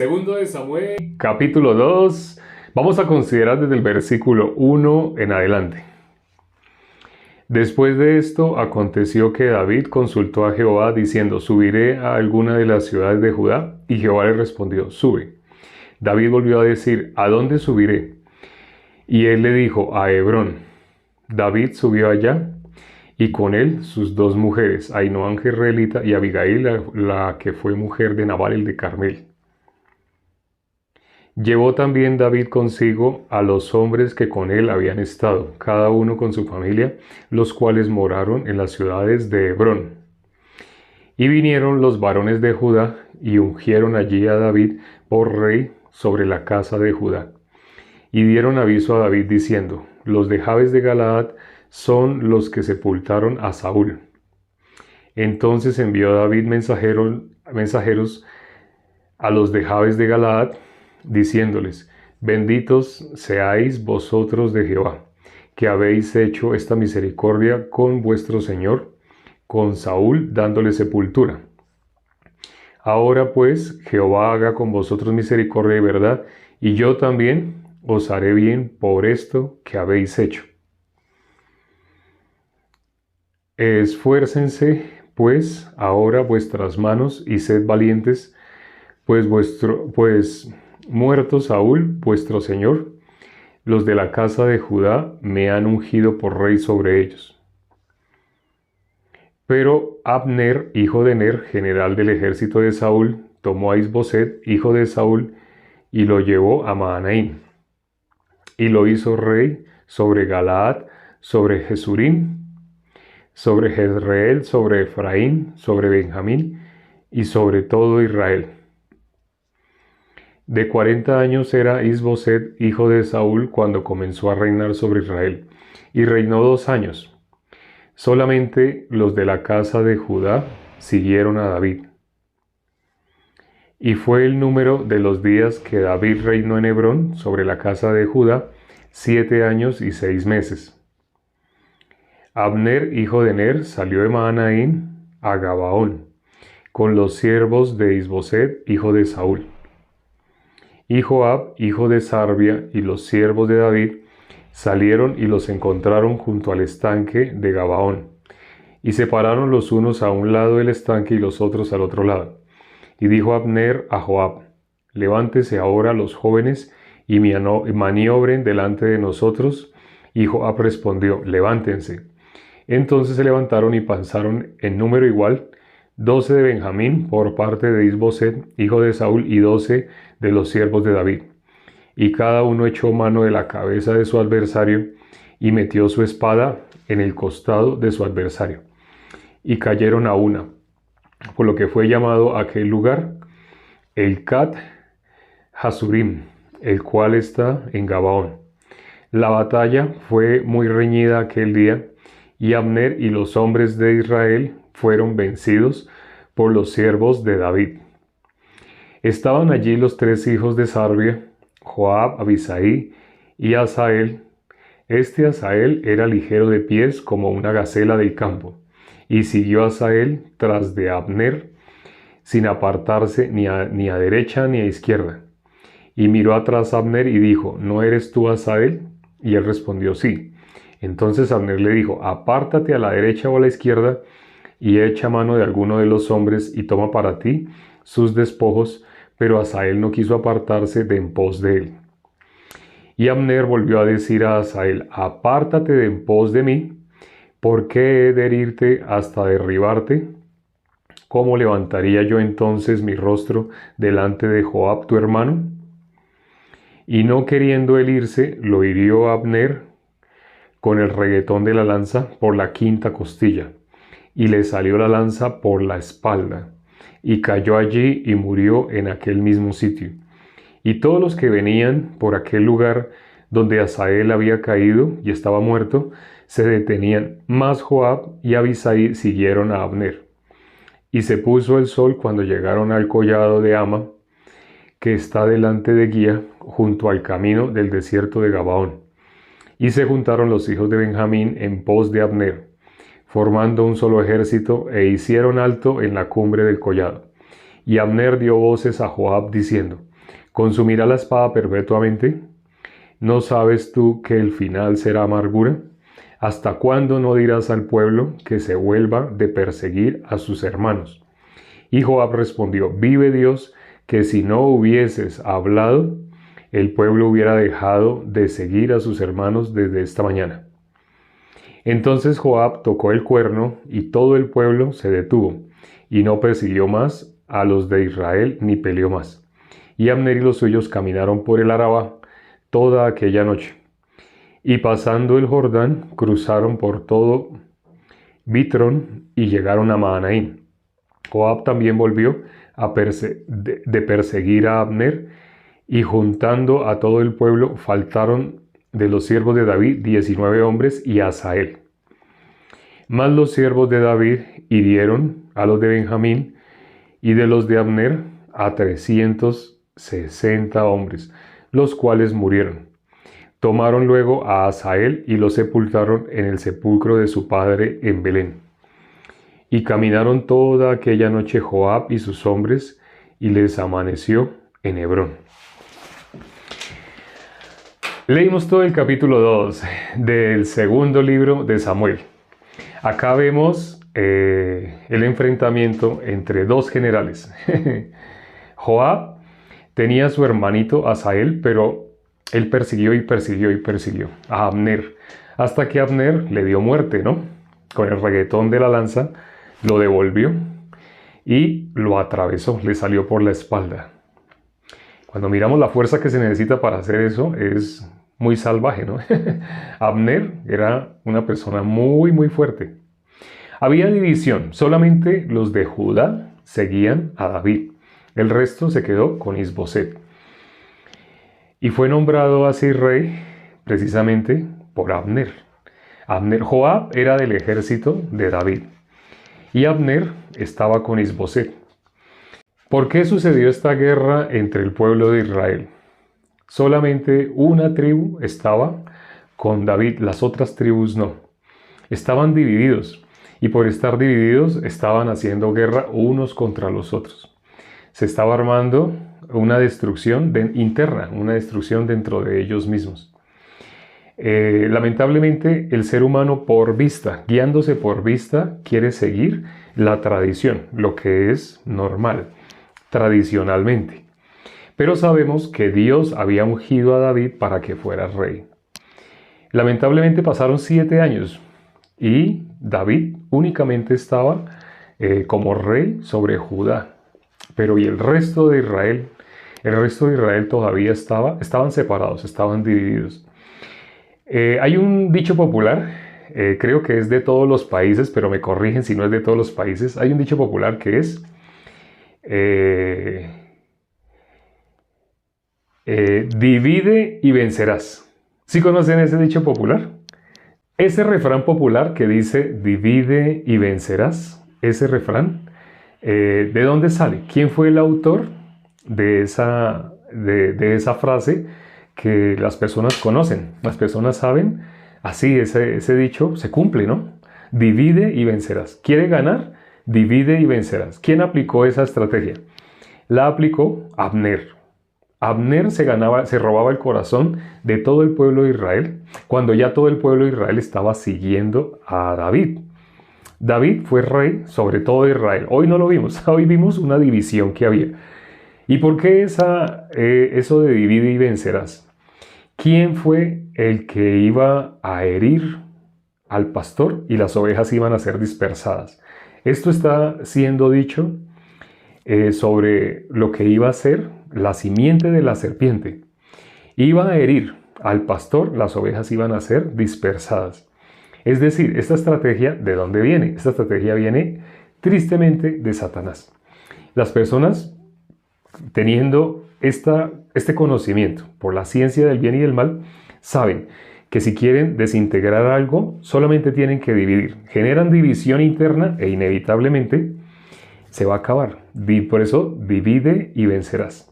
Segundo de Samuel, capítulo 2. Vamos a considerar desde el versículo 1 en adelante. Después de esto, aconteció que David consultó a Jehová diciendo: ¿Subiré a alguna de las ciudades de Judá? Y Jehová le respondió: sube. David volvió a decir: ¿a dónde subiré? Y él le dijo: a Hebrón. David subió allá, y con él sus dos mujeres, Ahinoam jezreelita y Abigail, la que fue mujer de Nabal el de Carmel. Llevó también David consigo a los hombres que con él habían estado, cada uno con su familia, los cuales moraron en las ciudades de Hebrón. Y vinieron los varones de Judá y ungieron allí a David por rey sobre la casa de Judá. Y dieron aviso a David diciendo: los de Jabes de Galaad son los que sepultaron a Saúl. Entonces envió David mensajeros a los de Jabes de Galaad, diciéndoles: benditos seáis vosotros de Jehová, que habéis hecho esta misericordia con vuestro señor, con Saúl, dándole sepultura. Ahora pues Jehová haga con vosotros misericordia y verdad, y yo también os haré bien por esto que habéis hecho. Esfuércense pues ahora vuestras manos y sed valientes, pues muerto Saúl, vuestro señor, los de la casa de Judá me han ungido por rey sobre ellos. Pero Abner, hijo de Ner, general del ejército de Saúl, tomó a Isboset, hijo de Saúl, y lo llevó a Mahanaim. Y lo hizo rey sobre Galaad, sobre Jesurim, sobre Jezreel, sobre Efraín, sobre Benjamín y sobre todo Israel. De 40 años era Isboset, hijo de Saúl, cuando comenzó a reinar sobre Israel, y reinó 2 años. Solamente los de la casa de Judá siguieron a David. Y fue el número de los días que David reinó en Hebrón sobre la casa de Judá 7 años y 6 meses. Abner, hijo de Ner, salió de Mahanaim a Gabaón, con los siervos de Isboset, hijo de Saúl. Y Joab, hijo de Sarvia, y los siervos de David salieron y los encontraron junto al estanque de Gabaón, y se pararon los unos a un lado del estanque y los otros al otro lado. Y dijo Abner a Joab: levántese ahora los jóvenes y maniobren delante de nosotros. Y Joab respondió: levántense. Entonces se levantaron y pasaron en número igual 12 de Benjamín por parte de Isboset, hijo de Saúl, y 12 de los siervos de David. Y cada uno echó mano de la cabeza de su adversario y metió su espada en el costado de su adversario. Y cayeron a una, por lo que fue llamado aquel lugar el Cat Hasurim, el cual está en Gabaón. La batalla fue muy reñida aquel día, y Abner y los hombres de Israel fueron vencidos por los siervos de David. Estaban allí los 3 hijos de Sarvia, Joab, Abisai y Asael. Este Asael era ligero de pies como una gacela del campo, y siguió Asael tras de Abner, sin apartarse ni a derecha ni a izquierda. Y miró atrás a Abner y dijo: ¿no eres tú Asael? Y él respondió: sí. Entonces Abner le dijo: apártate a la derecha o a la izquierda, y echa mano de alguno de los hombres y toma para ti sus despojos. Pero Asael no quiso apartarse de en pos de él. Y Abner volvió a decir a Asael: apártate de en pos de mí, ¿por qué he de herirte hasta derribarte? ¿Cómo levantaría yo entonces mi rostro delante de Joab tu hermano? Y no queriendo él irse, lo hirió Abner con el reguetón de la lanza por la 5ª costilla, y le salió la lanza por la espalda, y cayó allí y murió en aquel mismo sitio. Y todos los que venían por aquel lugar donde Asael había caído y estaba muerto, se detenían, mas Joab y Abisai siguieron a Abner. Y se puso el sol cuando llegaron al collado de Ama, que está delante de Guía, junto al camino del desierto de Gabaón. Y se juntaron los hijos de Benjamín en pos de Abner, formando un solo ejército, e hicieron alto en la cumbre del collado. Y Abner dio voces a Joab diciendo: ¿Consumirá la espada perpetuamente? ¿No sabes tú que el final será amargura? ¿Hasta cuándo no dirás al pueblo que se vuelva de perseguir a sus hermanos? Y Joab respondió: vive Dios, que si no hubieses hablado, el pueblo hubiera dejado de seguir a sus hermanos desde esta mañana. Entonces Joab tocó el cuerno y todo el pueblo se detuvo, y no persiguió más a los de Israel ni peleó más. Y Abner y los suyos caminaron por el Arabá toda aquella noche. Y pasando el Jordán, cruzaron por todo Bitrón y llegaron a Mahanaim. Joab también volvió de perseguir a Abner, y juntando a todo el pueblo, faltaron de los siervos de David 19 hombres y Asael. Mas los siervos de David hirieron a los de Benjamín, y de los de Abner a 360 hombres, los cuales murieron. Tomaron luego a Asael y lo sepultaron en el sepulcro de su padre en Belén. Y caminaron toda aquella noche Joab y sus hombres, y les amaneció en Hebrón. Leímos todo el capítulo 2 del segundo libro de Samuel. Acá vemos el enfrentamiento entre dos generales. Joab tenía a su hermanito Asael, pero él persiguió y persiguió y persiguió a Abner, hasta que Abner le dio muerte, ¿no? Con el reguetón de la lanza lo devolvió y lo atravesó, le salió por la espalda. Cuando miramos la fuerza que se necesita para hacer eso, es muy salvaje, ¿no? Abner era una persona muy, muy fuerte. Había división, solamente los de Judá seguían a David. El resto se quedó con Isboset. Y fue nombrado así rey precisamente por Abner. Joab era del ejército de David y Abner estaba con Isboset. ¿Por qué sucedió esta guerra entre el pueblo de Israel? Solamente una tribu estaba con David, las otras tribus no. Estaban divididos y por estar divididos estaban haciendo guerra unos contra los otros. Se estaba armando una destrucción interna, una destrucción dentro de ellos mismos. Lamentablemente el ser humano por vista, guiándose por vista, quiere seguir la tradición, lo que es normal, tradicionalmente. Pero sabemos que Dios había ungido a David para que fuera rey. Lamentablemente pasaron 7 años y David únicamente estaba como rey sobre Judá. Pero y el resto de Israel todavía estaban separados, estaban divididos. Hay un dicho popular, creo que es de todos los países, pero me corrigen si no es de todos los países. Hay un dicho popular que es divide y vencerás. ¿Sí conocen ese dicho popular? Ese refrán popular que dice divide y vencerás, ese refrán, ¿de dónde sale? ¿Quién fue el autor de esa frase que las personas conocen? Las personas saben, así ese dicho se cumple, ¿no? Divide y vencerás. ¿Quiere ganar? Divide y vencerás. ¿Quién aplicó esa estrategia? La aplicó Abner. Abner se robaba el corazón de todo el pueblo de Israel, cuando ya todo el pueblo de Israel estaba siguiendo a David. David fue rey sobre todo Israel. Hoy no lo vimos, hoy vimos una división que había. ¿Y por qué eso de divide y vencerás? ¿Quién fue el que iba a herir al pastor y las ovejas iban a ser dispersadas? Esto está siendo dicho sobre lo que iba a ser la simiente de la serpiente. Iba a herir al pastor, las ovejas iban a ser dispersadas. Es decir, esta estrategia, ¿de dónde viene? Esta estrategia viene tristemente de Satanás. Las personas, teniendo este conocimiento por la ciencia del bien y del mal, saben que si quieren desintegrar algo, solamente tienen que dividir. Generan división interna e inevitablemente se va a acabar. Por eso, divide y vencerás.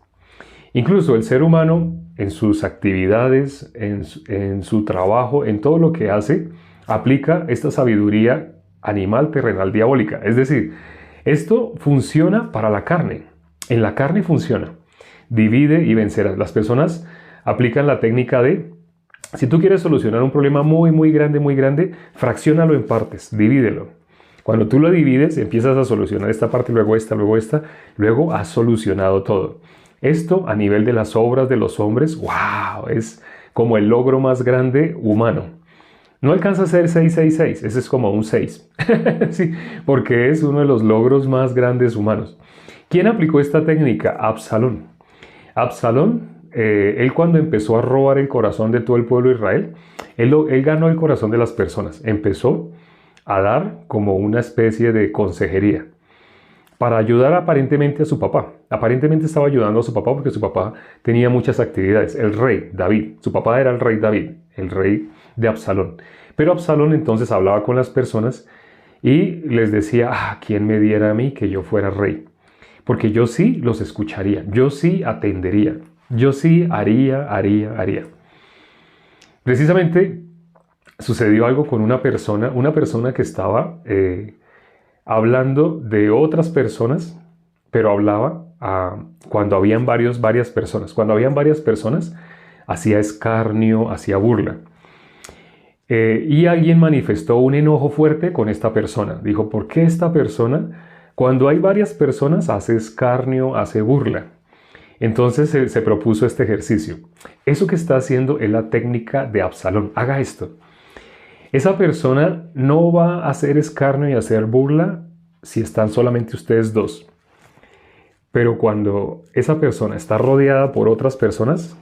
Incluso el ser humano, en sus actividades, en su trabajo, en todo lo que hace, aplica esta sabiduría animal, terrenal, diabólica. Es decir, esto funciona para la carne. En la carne funciona. Divide y vencerás. Las personas aplican la técnica de, si tú quieres solucionar un problema muy grande, fracciónalo en partes, divídelo. Cuando tú lo divides, empiezas a solucionar esta parte, luego esta, luego has solucionado todo. Esto a nivel de las obras de los hombres, wow, es como el logro más grande humano. No alcanza a ser 666, ese es como un 6, sí, porque es uno de los logros más grandes humanos. ¿Quién aplicó esta técnica? Absalón. Absalón, él cuando empezó a robar el corazón de todo el pueblo de Israel, él ganó el corazón de las personas, empezó a dar como una especie de consejería para ayudar aparentemente a su papá. Aparentemente estaba ayudando a su papá porque su papá tenía muchas actividades. El rey David, su papá era el rey David, el rey de Absalón. Pero Absalón entonces hablaba con las personas y les decía, ¿quién me diera a mí que yo fuera rey? Porque yo sí los escucharía, yo sí atendería, yo sí haría. Precisamente sucedió algo con una persona que estaba hablando de otras personas, pero hablaba cuando habían varias personas. Cuando habían varias personas, hacía escarnio, hacía burla. Y alguien manifestó un enojo fuerte con esta persona. Dijo, ¿por qué esta persona, cuando hay varias personas, hace escarnio, hace burla? Entonces se propuso este ejercicio. Eso que está haciendo es la técnica de Absalón. Haga esto. Esa persona no va a hacer escarnio y hacer burla si están solamente ustedes dos. Pero cuando esa persona está rodeada por otras personas,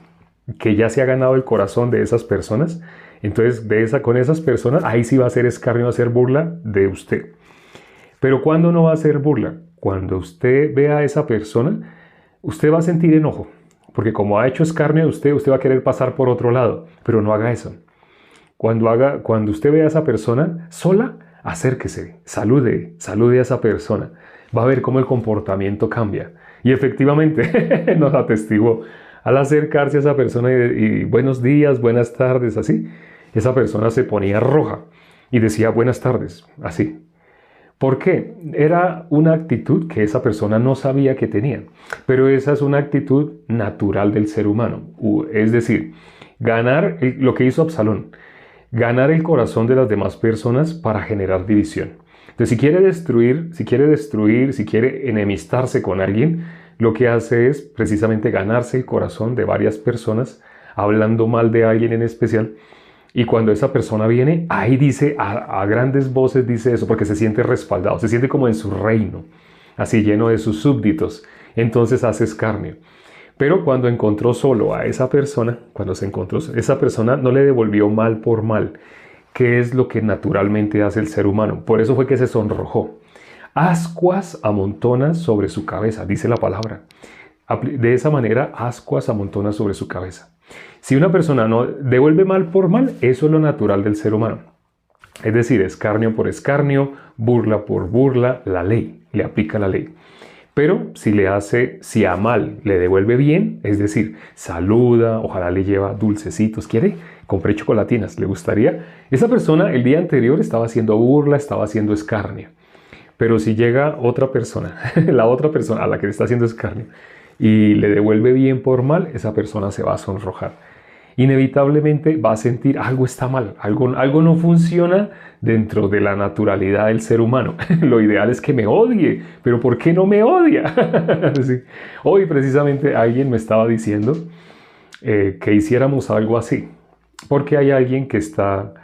que ya se ha ganado el corazón de esas personas, entonces con esas personas, ahí sí va a hacer escarnio, va a hacer burla de usted. Pero ¿cuándo no va a hacer burla? Cuando usted vea a esa persona, usted va a sentir enojo, porque como ha hecho escarnio de usted, usted va a querer pasar por otro lado, pero no haga eso. Cuando usted vea a esa persona sola, acérquese, salude a esa persona. Va a ver cómo el comportamiento cambia. Y efectivamente nos atestiguó. Al acercarse a esa persona y buenos días, buenas tardes, así, esa persona se ponía roja y decía buenas tardes, así. ¿Por qué? Era una actitud que esa persona no sabía que tenía. Pero esa es una actitud natural del ser humano. Es decir, ganar lo que hizo Absalón. Ganar el corazón de las demás personas para generar división. Entonces, si quiere enemistarse con alguien, lo que hace es precisamente ganarse el corazón de varias personas, hablando mal de alguien en especial. Y cuando esa persona viene, ahí dice, a grandes voces dice eso, porque se siente respaldado, se siente como en su reino, así lleno de sus súbditos. Entonces hace escarnio. Pero cuando encontró solo a esa persona, esa persona no le devolvió mal por mal, que es lo que naturalmente hace el ser humano. Por eso fue que se sonrojó. Ascuas amontona sobre su cabeza, dice la palabra. De esa manera, ascuas amontona sobre su cabeza. Si una persona no devuelve mal por mal, eso es lo natural del ser humano. Es decir, escarnio por escarnio, burla por burla, la ley, le aplica la ley. Pero si a mal le devuelve bien, es decir, saluda, ojalá le lleva dulcecitos, ¿quiere? Compré chocolatinas, ¿le gustaría? Esa persona el día anterior estaba haciendo burla, estaba haciendo escarnio. Pero si llega otra persona, la otra persona a la que le está haciendo escarnio, y le devuelve bien por mal, esa persona se va a sonrojar. Inevitablemente va a sentir algo está mal, algo no funciona dentro de la naturalidad del ser humano. Lo ideal es que me odie, pero ¿por qué no me odia? Sí. Hoy precisamente alguien me estaba diciendo que hiciéramos algo así, porque hay alguien que está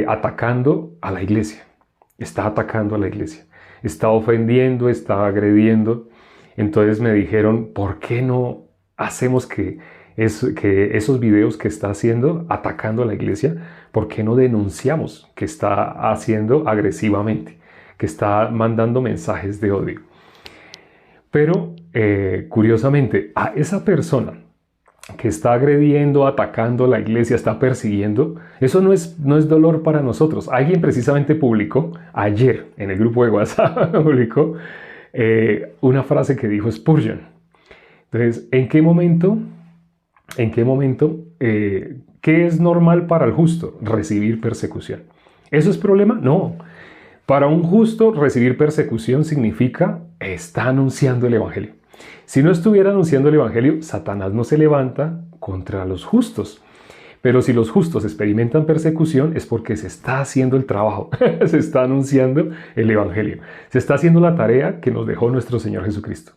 atacando a la iglesia, está ofendiendo, está agrediendo. Entonces me dijeron, ¿por qué no hacemos que esos videos que está haciendo atacando a la iglesia, ¿por qué no denunciamos que está haciendo agresivamente, que está mandando mensajes de odio? Pero curiosamente, a esa persona que está agrediendo, atacando a la iglesia, está persiguiendo, eso no es dolor para nosotros. Alguien precisamente publicó ayer en el grupo de WhatsApp publicó una frase que dijo Spurgeon. Entonces, ¿en qué momento, qué es normal para el justo? Recibir persecución. ¿Eso es problema? No. Para un justo, recibir persecución significa está anunciando el evangelio. Si no estuviera anunciando el Evangelio, Satanás no se levanta contra los justos. Pero si los justos experimentan persecución es porque se está haciendo el trabajo, se está anunciando el Evangelio, se está haciendo la tarea que nos dejó nuestro Señor Jesucristo.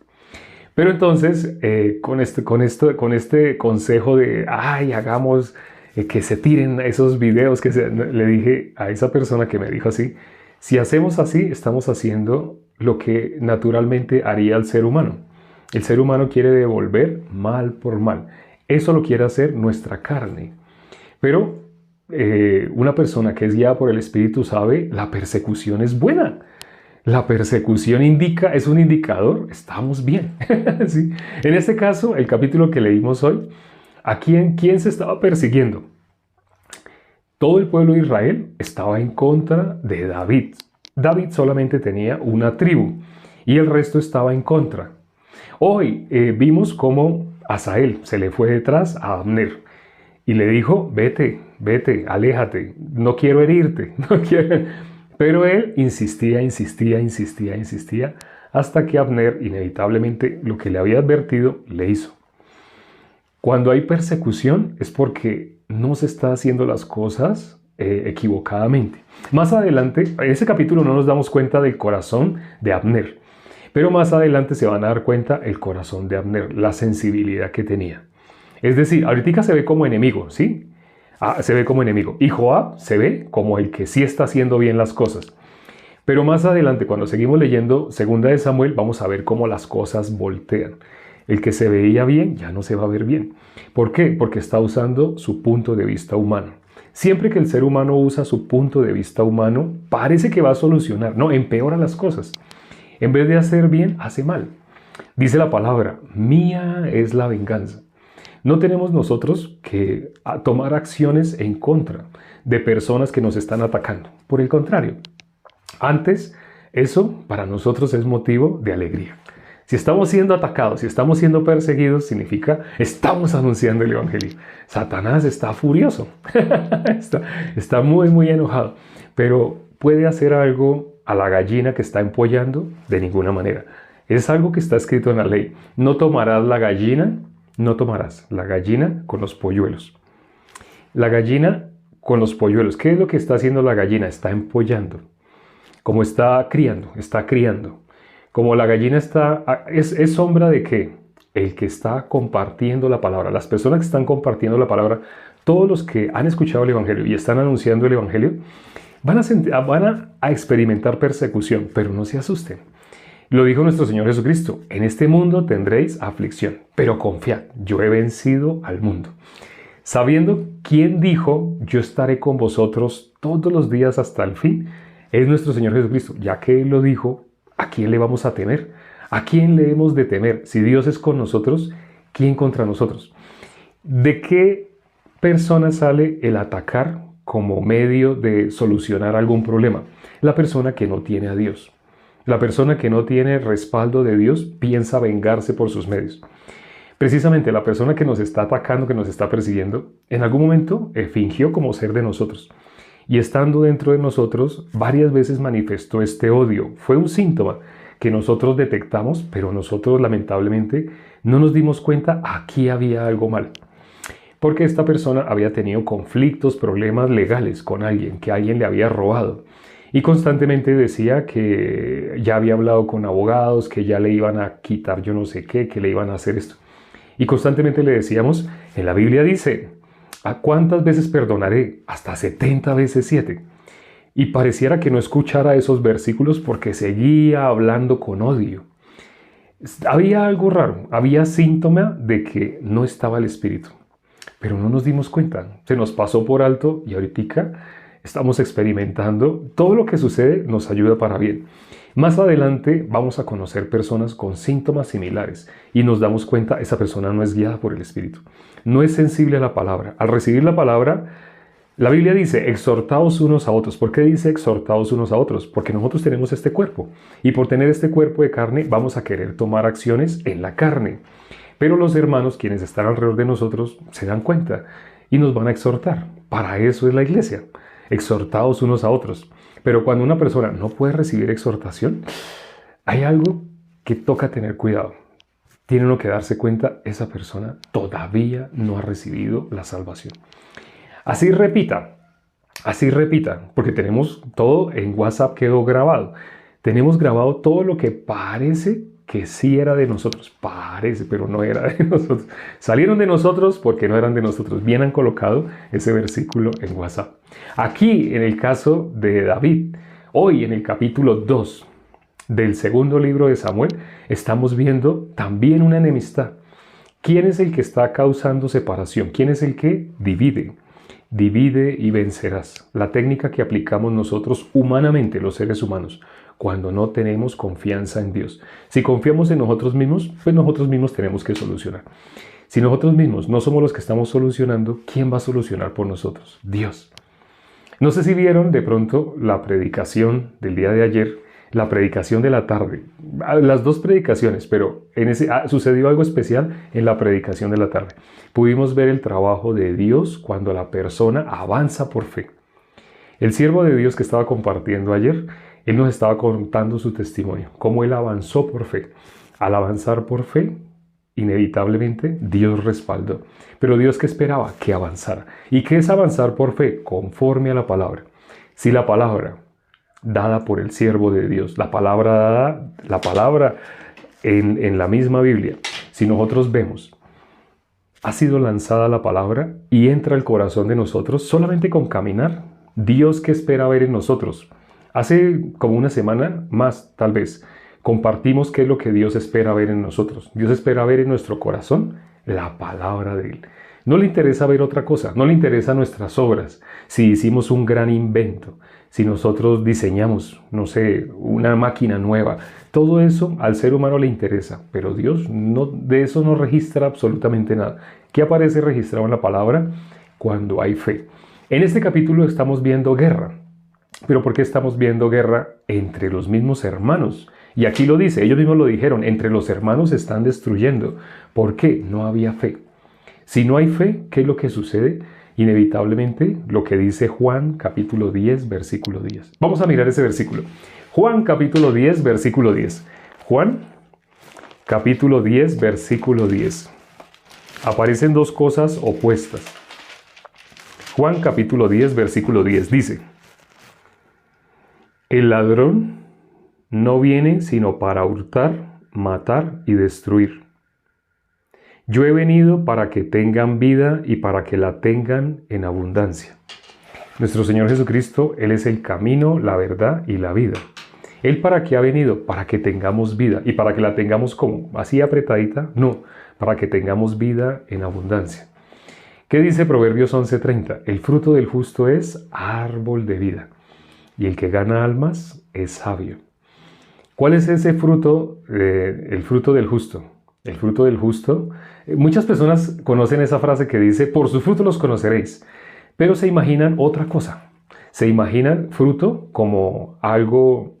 Pero entonces, con este consejo de, hagamos que se tiren esos videos, le dije a esa persona que me dijo así, si hacemos así, estamos haciendo lo que naturalmente haría el ser humano. El ser humano quiere devolver mal por mal. Eso lo quiere hacer nuestra carne. Pero una persona que es guiada por el Espíritu sabe, la persecución es buena. La persecución es un indicador, estamos bien. ¿Sí? En este caso, el capítulo que leímos hoy, ¿a quién se estaba persiguiendo? Todo el pueblo de Israel estaba en contra de David. David solamente tenía una tribu y el resto estaba en contra. Hoy vimos cómo Asael se le fue detrás a Abner y le dijo, vete, aléjate, no quiero herirte, no quiero... Pero él insistía, hasta que Abner, inevitablemente, lo que le había advertido, le hizo. Cuando hay persecución es porque no se está haciendo las cosas equivocadamente. Más adelante, en ese capítulo no nos damos cuenta del corazón de Abner, pero más adelante se van a dar cuenta el corazón de Abner, la sensibilidad que tenía. Es decir, ahorita se ve como enemigo, ¿sí? Se ve como enemigo. Y Joab se ve como el que sí está haciendo bien las cosas. Pero más adelante, cuando seguimos leyendo 2 de Samuel, vamos a ver cómo las cosas voltean. El que se veía bien ya no se va a ver bien. ¿Por qué? Porque está usando su punto de vista humano. Siempre que el ser humano usa su punto de vista humano, parece que va a solucionar. No, empeora las cosas. En vez de hacer bien, hace mal. Dice la palabra, mía es la venganza. No tenemos nosotros que tomar acciones en contra de personas que nos están atacando. Por el contrario, antes eso para nosotros es motivo de alegría. Si estamos siendo atacados, si estamos siendo perseguidos, significa estamos anunciando el Evangelio. Satanás está furioso, está muy enojado, pero ¿puede hacer algo a la gallina que está empollando? De ninguna manera. Es algo que está escrito en la ley. No tomarás la gallina con los polluelos. La gallina con los polluelos. ¿Qué es lo que está haciendo la gallina? Está empollando. Como está criando. Como la gallina es sombra de ¿qué? El que está compartiendo la palabra. Las personas que están compartiendo la palabra, todos los que han escuchado el Evangelio y están anunciando el Evangelio, van a experimentar persecución, pero no se asusten. Lo dijo nuestro Señor Jesucristo, en este mundo tendréis aflicción, pero confiad, yo he vencido al mundo. Sabiendo quién dijo, yo estaré con vosotros todos los días hasta el fin, es nuestro Señor Jesucristo. Ya que Él lo dijo, ¿a quién le vamos a temer? ¿A quién le hemos de temer? Si Dios es con nosotros, ¿quién contra nosotros? ¿De qué persona sale el atacar como medio de solucionar algún problema? La persona que no tiene a Dios. La persona que no tiene respaldo de Dios piensa vengarse por sus medios. Precisamente la persona que nos está atacando, que nos está persiguiendo, en algún momento fingió como ser de nosotros. Y estando dentro de nosotros, varias veces manifestó este odio. Fue un síntoma que nosotros detectamos, pero nosotros lamentablemente no nos dimos cuenta, aquí había algo mal. Porque esta persona había tenido conflictos, problemas legales con alguien, que alguien le había robado. Y constantemente decía que ya había hablado con abogados, que ya le iban a quitar yo no sé qué, que le iban a hacer esto. Y constantemente le decíamos, en la Biblia dice, ¿a cuántas veces perdonaré? Hasta 70 veces 7. Y pareciera que no escuchara esos versículos porque seguía hablando con odio. Había algo raro, había síntoma de que no estaba el Espíritu. Pero no nos dimos cuenta, se nos pasó por alto y ahorita estamos experimentando. Todo lo que sucede nos ayuda para bien. Más adelante vamos a conocer personas con síntomas similares y nos damos cuenta, esa persona no es guiada por el Espíritu. No es sensible a la palabra. Al recibir la palabra, la Biblia dice, exhortaos unos a otros. ¿Por qué dice exhortaos unos a otros? Porque nosotros tenemos este cuerpo. Y por tener este cuerpo de carne, vamos a querer tomar acciones en la carne. Pero los hermanos, quienes están alrededor de nosotros, se dan cuenta y nos van a exhortar. Para eso es la iglesia. Exhortaos unos a otros. Pero cuando una persona no puede recibir exhortación, hay algo que toca tener cuidado. tiene uno que darse cuenta, esa persona todavía no ha recibido la salvación. Así repita, porque tenemos todo en WhatsApp, quedó grabado. Tenemos grabado todo lo que parece que sí era de nosotros. Parece, pero no era de nosotros. Salieron de nosotros porque no eran de nosotros. Bien han colocado ese versículo en WhatsApp. Aquí, en el caso de David, hoy en el capítulo 2 del segundo libro de Samuel, estamos viendo también una enemistad. ¿Quién es el que está causando separación? ¿Quién es el que divide? Divide y vencerás. La técnica que aplicamos nosotros humanamente, los seres humanos, cuando no tenemos confianza en Dios. Si confiamos en nosotros mismos, pues nosotros mismos tenemos que solucionar. Si nosotros mismos no somos los que estamos solucionando, ¿quién va a solucionar por nosotros? Dios. No sé si vieron de pronto la predicación del día de ayer, la predicación de la tarde, las dos predicaciones, pero sucedió algo especial en la predicación de la tarde. Pudimos ver el trabajo de Dios cuando la persona avanza por fe. El siervo de Dios que estaba compartiendo ayer, él nos estaba contando su testimonio, cómo él avanzó por fe. Al avanzar por fe, inevitablemente Dios respaldó. Pero Dios, ¿qué esperaba? Que avanzara. ¿Y qué es avanzar por fe? Conforme a la palabra. Si la palabra dada por el siervo de Dios, la palabra en la misma Biblia, si nosotros vemos, ha sido lanzada la palabra y entra al corazón de nosotros solamente con caminar, Dios, ¿qué espera ver en nosotros? Hace como una semana más, tal vez, compartimos qué es lo que Dios espera ver en nosotros. Dios espera ver en nuestro corazón la palabra de Él. No le interesa ver otra cosa, no le interesan nuestras obras. Si hicimos un gran invento, si nosotros diseñamos, no sé, una máquina nueva, todo eso al ser humano le interesa, pero Dios de eso no registra absolutamente nada. ¿Qué aparece registrado en la palabra? Cuando hay fe. En este capítulo estamos viendo guerra. ¿Pero por qué estamos viendo guerra entre los mismos hermanos? Y aquí lo dice, ellos mismos lo dijeron, entre los hermanos se están destruyendo. ¿Por qué? No había fe. Si no hay fe, ¿qué es lo que sucede? Inevitablemente lo que dice Juan capítulo 10, versículo 10. Vamos a mirar ese versículo. Juan capítulo 10, versículo 10. Juan capítulo 10, versículo 10. Aparecen dos cosas opuestas. Juan capítulo 10, versículo 10 dice: el ladrón no viene sino para hurtar, matar y destruir. Yo he venido para que tengan vida y para que la tengan en abundancia. Nuestro Señor Jesucristo, Él es el camino, la verdad y la vida. ¿Él para qué ha venido? Para que tengamos vida. ¿Y para que la tengamos como? ¿Así apretadita? No, para que tengamos vida en abundancia. ¿Qué dice Proverbios 11:30? El fruto del justo es árbol de vida, y el que gana almas es sabio. ¿Cuál es ese fruto? El fruto del justo. El fruto del justo. Muchas personas conocen esa frase que dice, por su fruto los conoceréis. Pero se imaginan otra cosa. Se imaginan fruto como algo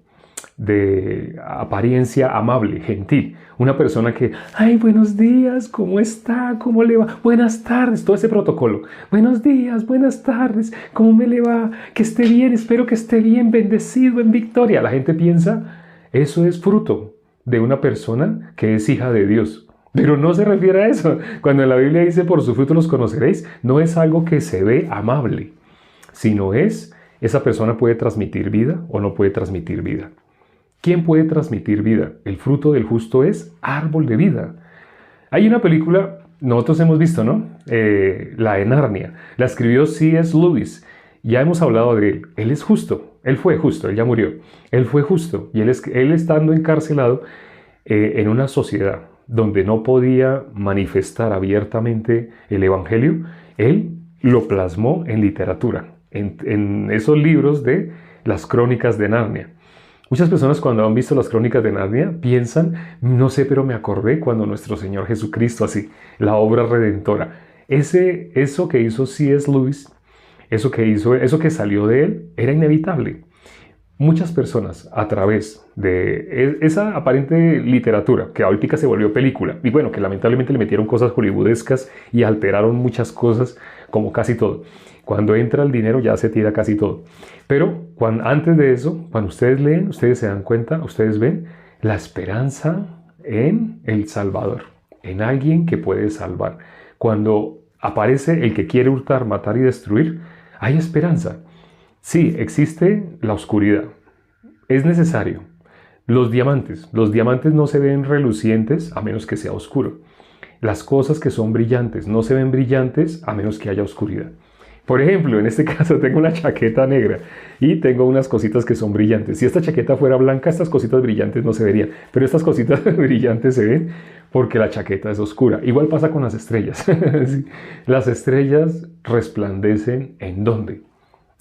de apariencia amable, gentil. Una persona que, ay, buenos días, ¿cómo está? ¿Cómo le va? Buenas tardes, todo ese protocolo. Buenos días, buenas tardes, ¿cómo me le va? Que esté bien, espero que esté bien, bendecido, en victoria. La gente piensa, eso es fruto de una persona que es hija de Dios. Pero no se refiere a eso. Cuando en la Biblia dice, por su fruto los conoceréis, no es algo que se ve amable, sino esa persona puede transmitir vida o no puede transmitir vida. ¿Quién puede transmitir vida? El fruto del justo es árbol de vida. Hay una película, nosotros hemos visto, ¿no? La de Narnia. La escribió C.S. Lewis. Ya hemos hablado de él. Él es justo. Él fue justo. Él ya murió. Él fue justo. Y él estando encarcelado en una sociedad donde no podía manifestar abiertamente el evangelio, él lo plasmó en literatura, en esos libros de las crónicas de Narnia. Muchas personas cuando han visto las crónicas de Narnia piensan, no sé, pero me acordé cuando nuestro Señor Jesucristo, así, la obra redentora. Eso que hizo C.S. Lewis, eso que salió de él, era inevitable. Muchas personas a través de esa aparente literatura, que ahorita se volvió película, y bueno, que lamentablemente le metieron cosas hollywoodescas y alteraron muchas cosas, como casi todo. Cuando entra el dinero ya se tira casi todo. Pero antes de eso, cuando ustedes leen, ustedes se dan cuenta, ustedes ven la esperanza en el Salvador. en alguien que puede salvar. Cuando aparece el que quiere hurtar, matar y destruir, hay esperanza. Sí, existe la oscuridad. Es necesario. Los diamantes no se ven relucientes a menos que sea oscuro. Las cosas que son brillantes no se ven brillantes a menos que haya oscuridad. Por ejemplo, en este caso tengo una chaqueta negra y tengo unas cositas que son brillantes. Si esta chaqueta fuera blanca, estas cositas brillantes no se verían, pero estas cositas brillantes se ven porque la chaqueta es oscura. Igual pasa con las estrellas. Sí. Las estrellas resplandecen ¿en dónde?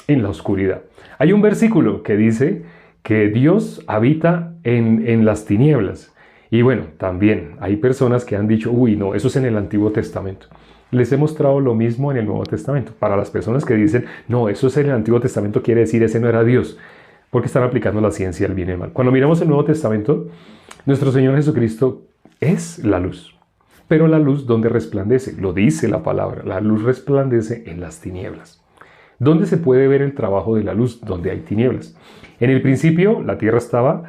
En la oscuridad. Hay un versículo que dice que Dios habita en las tinieblas. Y bueno, también hay personas que han dicho, uy, no, eso es en el Antiguo Testamento. Les he mostrado lo mismo en el Nuevo Testamento. Para las personas que dicen, no, eso es en el Antiguo Testamento, quiere decir, ese no era Dios, porque están aplicando la ciencia al bien y al mal. Cuando miramos el Nuevo Testamento, nuestro Señor Jesucristo es la luz. Pero la luz, ¿dónde resplandece? Lo dice la palabra, la luz resplandece en las tinieblas. ¿Dónde se puede ver el trabajo de la luz? Donde hay tinieblas. En el principio, la tierra estaba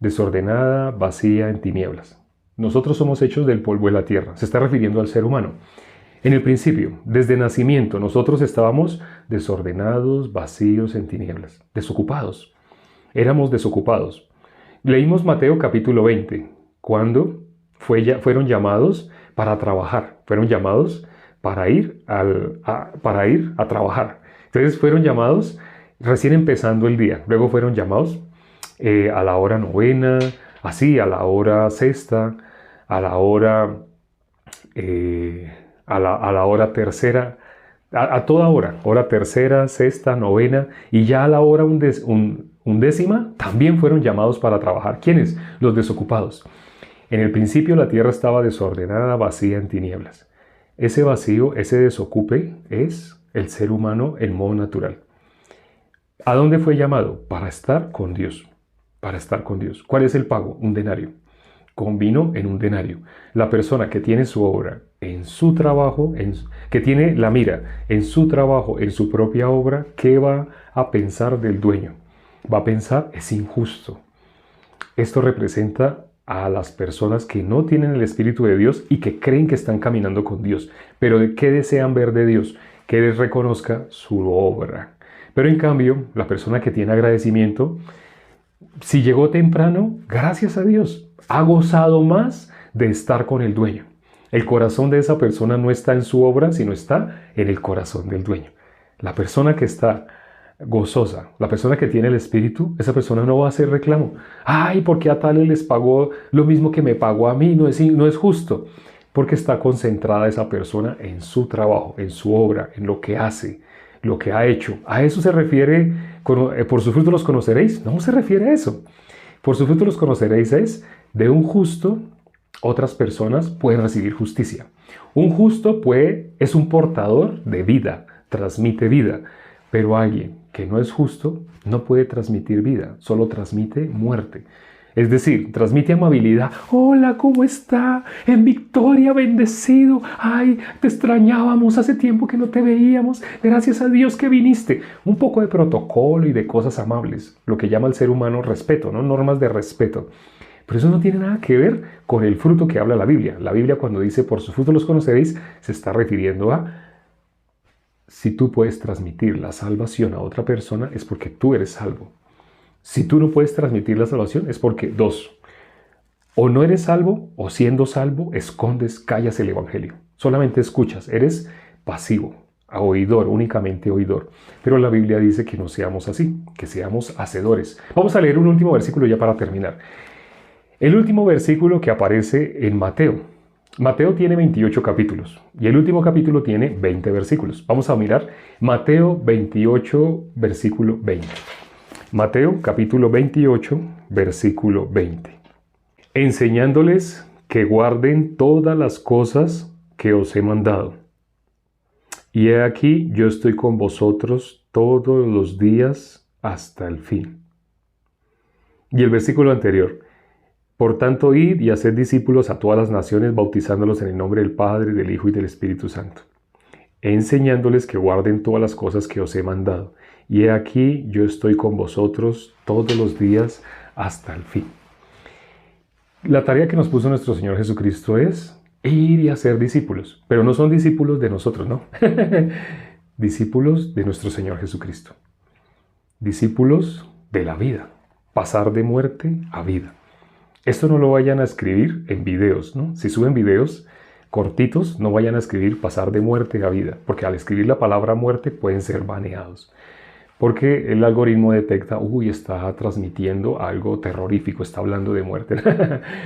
desordenada, vacía, en tinieblas. Nosotros somos hechos del polvo de la tierra. Se está refiriendo al ser humano. En el principio, desde nacimiento, nosotros estábamos desordenados, vacíos, en tinieblas, desocupados. Éramos desocupados. Leímos Mateo capítulo 20, cuando fueron llamados para trabajar, fueron llamados para ir a trabajar. Entonces fueron llamados recién empezando el día, luego fueron llamados a la hora novena, así, a la hora sexta, a la hora tercera, a toda hora tercera, sexta, novena, y ya a la hora undécima también fueron llamados para trabajar. ¿Quiénes? Los desocupados. En el principio la tierra estaba desordenada, vacía, en tinieblas. Ese vacío, ese desocupe es el ser humano en modo natural. ¿A dónde fue llamado? Para estar con Dios. Para estar con Dios. ¿Cuál es el pago? Un denario. Convino en un denario. La persona que tiene su obra en su trabajo, que tiene la mira en su trabajo, en su propia obra, ¿qué va a pensar del dueño? Va a pensar, es injusto. Esto representa a las personas que no tienen el Espíritu de Dios y que creen que están caminando con Dios. Pero ¿qué desean ver de Dios? Que les reconozca su obra. Pero en cambio, la persona que tiene agradecimiento, si llegó temprano, gracias a Dios, ha gozado más de estar con el dueño. El corazón de esa persona no está en su obra, sino está en el corazón del dueño. La persona que está gozosa, la persona que tiene el Espíritu, esa persona no va a hacer reclamo. Ay, ¿por qué a tales les pagó lo mismo que me pagó a mí? No es justo. Porque está concentrada esa persona en su trabajo, en su obra, en lo que hace, lo que ha hecho. ¿A eso se refiere, por sus frutos los conoceréis? No se refiere a eso. Por sus frutos los conoceréis es, de un justo, otras personas pueden recibir justicia. Un justo es un portador de vida, transmite vida. Pero alguien que no es justo no puede transmitir vida, solo transmite muerte. Es decir, transmite amabilidad. Hola, ¿cómo está? En victoria, bendecido. Ay, te extrañábamos, hace tiempo que no te veíamos. Gracias a Dios que viniste. Un poco de protocolo y de cosas amables. Lo que llama el ser humano respeto, ¿no? Normas de respeto. Pero eso no tiene nada que ver con el fruto que habla la Biblia. La Biblia, cuando dice por sus frutos los conoceréis, se está refiriendo a si tú puedes transmitir la salvación a otra persona, es porque tú eres salvo. Si tú no puedes transmitir la salvación, es porque o no eres salvo, o siendo salvo, escondes, callas el evangelio. Solamente escuchas, eres pasivo, oidor, únicamente oidor. Pero la Biblia dice que no seamos así, que seamos hacedores. Vamos a leer un último versículo ya para terminar. El último versículo que aparece en Mateo. Mateo tiene 28 capítulos y el último capítulo tiene 20 versículos. Vamos a mirar Mateo 28, versículo 20. Mateo capítulo 28, versículo 20. Enseñándoles que guarden todas las cosas que os he mandado. Y he aquí, yo estoy con vosotros todos los días hasta el fin. Y el versículo anterior. Por tanto, id y haced discípulos a todas las naciones, bautizándolos en el nombre del Padre, del Hijo y del Espíritu Santo, enseñándoles que guarden todas las cosas que os he mandado. Y he aquí, yo estoy con vosotros todos los días hasta el fin. La tarea que nos puso nuestro Señor Jesucristo es Ir y hacer discípulos, pero no son discípulos de nosotros, ¿no? Discípulos de nuestro Señor Jesucristo. Discípulos de la vida, pasar de muerte a vida. Esto no lo vayan a escribir en videos, ¿no? Si suben videos cortitos, no vayan a escribir pasar de muerte a vida, porque al escribir la palabra muerte pueden ser baneados. Porque el algoritmo detecta, está transmitiendo algo terrorífico, está hablando de muerte.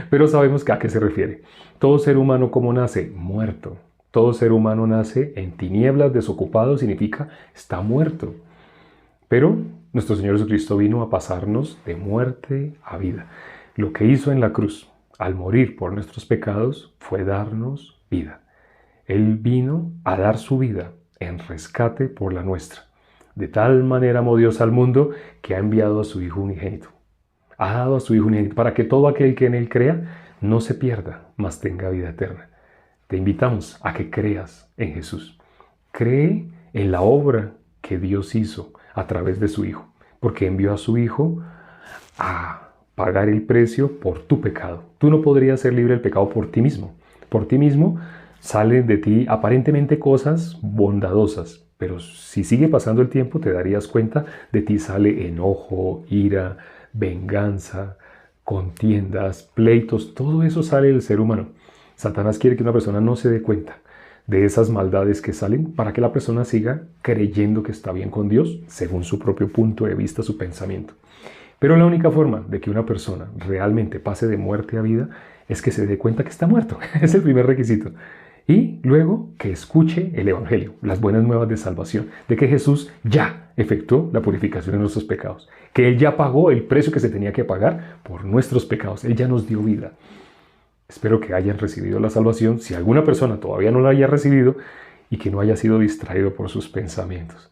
Pero sabemos a qué se refiere. Todo ser humano, ¿cómo nace? Muerto. Todo ser humano nace en tinieblas, desocupado, significa está muerto. Pero nuestro Señor Jesucristo vino a pasarnos de muerte a vida. Lo que hizo en la cruz, al morir por nuestros pecados, fue darnos vida. Él vino a dar su vida en rescate por la nuestra. De tal manera amó Dios al mundo que ha enviado a su Hijo unigénito. Ha dado a su Hijo unigénito para que todo aquel que en Él crea no se pierda, mas tenga vida eterna. Te invitamos a que creas en Jesús. Cree en la obra que Dios hizo a través de su Hijo, porque envió a su Hijo a pagar el precio por tu pecado. Tú no podrías ser libre del pecado por ti mismo. Por ti mismo salen de ti aparentemente cosas bondadosas, pero si sigue pasando el tiempo te darías cuenta, de ti sale enojo, ira, venganza, contiendas, pleitos, todo eso sale del ser humano. Satanás quiere que una persona no se dé cuenta de esas maldades que salen para que la persona siga creyendo que está bien con Dios según su propio punto de vista, su pensamiento. Pero la única forma de que una persona realmente pase de muerte a vida es que se dé cuenta que está muerto. Es el primer requisito. Y luego que escuche el Evangelio, las buenas nuevas de salvación, de que Jesús ya efectuó la purificación de nuestros pecados, que Él ya pagó el precio que se tenía que pagar por nuestros pecados. Él ya nos dio vida. Espero que hayan recibido la salvación, si alguna persona todavía no la haya recibido, y que no haya sido distraído por sus pensamientos.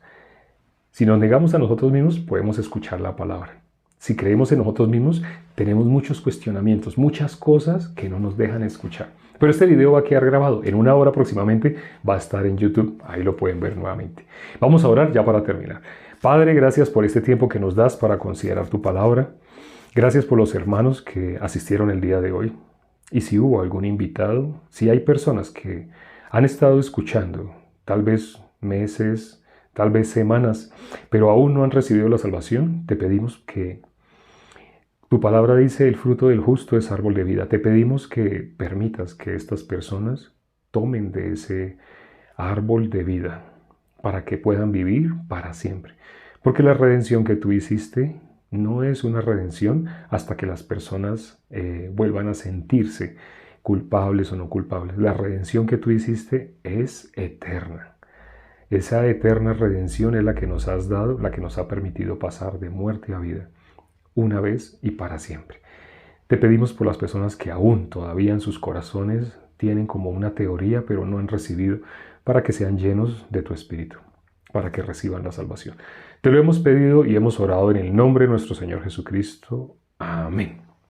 Si nos negamos a nosotros mismos, podemos escuchar la palabra. Si creemos en nosotros mismos, tenemos muchos cuestionamientos, muchas cosas que no nos dejan escuchar. Pero este video va a quedar grabado. En 1 hora aproximadamente va a estar en YouTube. Ahí lo pueden ver nuevamente. Vamos a orar ya para terminar. Padre, gracias por este tiempo que nos das para considerar tu palabra. Gracias por los hermanos que asistieron el día de hoy. Y si hubo algún invitado, si hay personas que han estado escuchando, tal vez meses, tal vez semanas, pero aún no han recibido la salvación, te pedimos que tu palabra dice, el fruto del justo es árbol de vida. Te pedimos que permitas que estas personas tomen de ese árbol de vida para que puedan vivir para siempre. Porque la redención que tú hiciste no es una redención hasta que las personas vuelvan a sentirse culpables o no culpables. La redención que tú hiciste es eterna. Esa eterna redención es la que nos has dado, la que nos ha permitido pasar de muerte a vida, una vez y para siempre. Te pedimos por las personas que aún todavía en sus corazones tienen como una teoría, pero no han recibido, para que sean llenos de tu Espíritu, para que reciban la salvación. Te lo hemos pedido y hemos orado en el nombre de nuestro Señor Jesucristo. Amén.